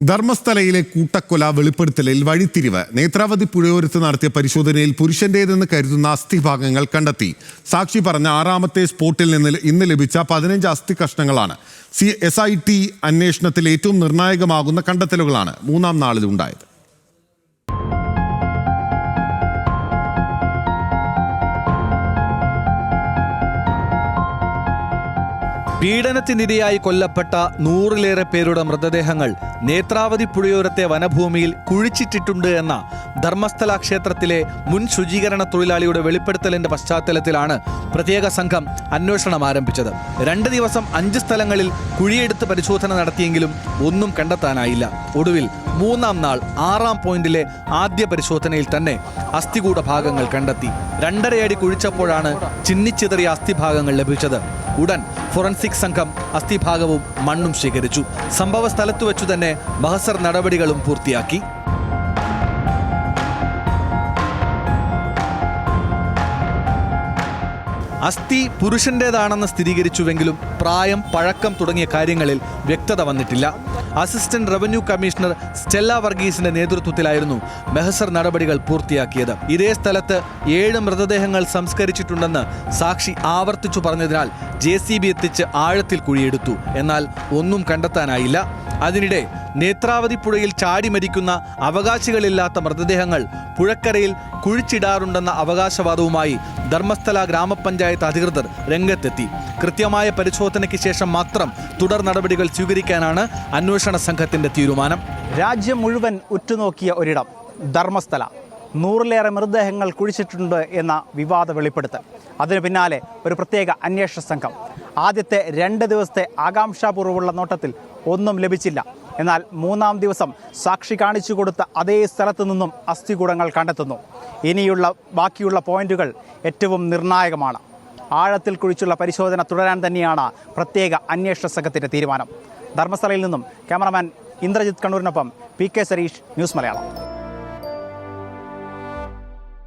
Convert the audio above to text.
ധർമ്മസ്ഥലയിലെ കൂട്ടക്കൊല വെളിപ്പെടുത്തലിൽ വഴിത്തിരിവ്. നേത്രാവതി പുഴയോരത്ത് നടത്തിയ പരിശോധനയിൽ പുരുഷന്റേതെന്ന് കരുതുന്ന അസ്ഥിഭാഗങ്ങൾ കണ്ടെത്തി. സാക്ഷി പറഞ്ഞ 6ാമത്തെ സ്പോട്ടിൽ നിന്ന് ഇന്ന് ലഭിച്ച 15 അസ്ഥി കഷ്ണങ്ങളാണ്. SIT അന്വേഷണത്തിൽ ഏറ്റവും നിർണായകമാകുന്ന കണ്ടെത്തലുകളാണ് 3ാം നാളിൽ ഉണ്ടായത്. പീഡനത്തിനിരയായി കൊല്ലപ്പെട്ട 100ലേറെ പേരുടെ മൃതദേഹങ്ങൾ നേത്രാവതി പുഴയോരത്തെ വനഭൂമിയിൽ കുഴിച്ചിട്ടിട്ടുണ്ട് എന്ന ധർമ്മസ്ഥല ക്ഷേത്രത്തിലെ മുൻ ശുചീകരണ തൊഴിലാളിയുടെ വെളിപ്പെടുത്തലിന്റെ പശ്ചാത്തലത്തിലാണ് പ്രത്യേക സംഘം അന്വേഷണം ആരംഭിച്ചത്. 2 ദിവസം 5 സ്ഥലങ്ങളിൽ കുഴിയെടുത്ത് പരിശോധന നടത്തിയെങ്കിലും ഒന്നും കണ്ടെത്താനായില്ല. ഒടുവിൽ 3ാം നാൾ 6ാം പോയിന്റിലെ ആദ്യ പരിശോധനയിൽ തന്നെ അസ്ഥികൂട ഭാഗങ്ങൾ കണ്ടെത്തി. 2.5 അടി കുഴിച്ചപ്പോഴാണ് ചിന്നിച്ചിതറിയ അസ്ഥിഭാഗങ്ങൾ ലഭിച്ചത്. ഉടൻ ഫോറൻസിക് സംഘം അസ്ഥിഭാഗവും മണ്ണും ശേഖരിച്ചു. സംഭവ സ്ഥലത്തു വെച്ചു തന്നെ മഹസർ നടപടികളും പൂർത്തിയാക്കി. അസ്ഥി പുരുഷന്റേതാണെന്ന് സ്ഥിരീകരിച്ചുവെങ്കിലും പ്രായം, പഴക്കം തുടങ്ങിയ കാര്യങ്ങളിൽ വ്യക്തത വന്നിട്ടില്ല. അസിസ്റ്റന്റ് റവന്യൂ കമ്മീഷണർ സ്റ്റെല്ല വർഗീസിന്റെ നേതൃത്വത്തിലായിരുന്നു മെഹസർ നടപടികൾ പൂർത്തിയാക്കിയത്. ഇതേ സ്ഥലത്ത് 7 മൃതദേഹങ്ങൾ സംസ്കരിച്ചിട്ടുണ്ടെന്ന് സാക്ഷി ആവർത്തിച്ചു പറഞ്ഞതിനാൽ JCB എത്തിച്ച് ആഴത്തിൽ കുഴിയെടുത്തു. എന്നാൽ ഒന്നും കണ്ടെത്താനായില്ല. അതിനിടെ നേത്രാവതി പുഴയിൽ ചാടി മരിക്കുന്ന അവകാശികളില്ലാത്ത മൃതദേഹങ്ങൾ പുഴക്കരയിൽ കുഴിച്ചിടാറുണ്ടെന്ന അവകാശവാദവുമായി ധർമ്മസ്ഥല ഗ്രാമപഞ്ചായത്ത് അധികൃതർ രംഗത്തെത്തി. കൃത്യമായ പരിശോധനയ്ക്ക് ശേഷം മാത്രം തുടർ നടപടികൾ സ്വീകരിക്കാനാണ് അന്വേഷണ സംഘത്തിന്റെ തീരുമാനം. രാജ്യം മുഴുവൻ ഉറ്റുനോക്കിയ ഒരിടം ധർമ്മസ്ഥല. 100ലേറെ മൃതദേഹങ്ങൾ കുഴിച്ചിട്ടുണ്ട് എന്ന വിവാദ വെളിപ്പെടുത്തൽ. അതിനു പിന്നാലെ ഒരു പ്രത്യേക അന്വേഷണ സംഘം. ആദ്യത്തെ 2 ദിവസത്തെ ആകാംക്ഷാപൂർവ്വമുള്ള നോട്ടത്തിൽ ഒന്നും ലഭിച്ചില്ല. എന്നാൽ 3ാം ദിവസം സാക്ഷി കാണിച്ചു കൊടുത്ത അതേ സ്ഥലത്തു നിന്നും അസ്ഥികൂടങ്ങൾ കണ്ടെത്തുന്നു. ഇനിയുള്ള ബാക്കിയുള്ള പോയിന്റുകൾ ഏറ്റവും നിർണായകമാണ്. ആഴത്തിൽ കുഴിച്ചുള്ള പരിശോധന തുടരാൻ തന്നെയാണ് പ്രത്യേക അന്വേഷണ സംഘത്തിൻ്റെ തീരുമാനം. ധർമ്മസ്ഥലയിൽ നിന്നും ക്യാമറമാൻ ഇന്ദ്രജിത്ത് കണ്ണൂരിനൊപ്പം PK സരീഷ്, ന്യൂസ് മലയാളം.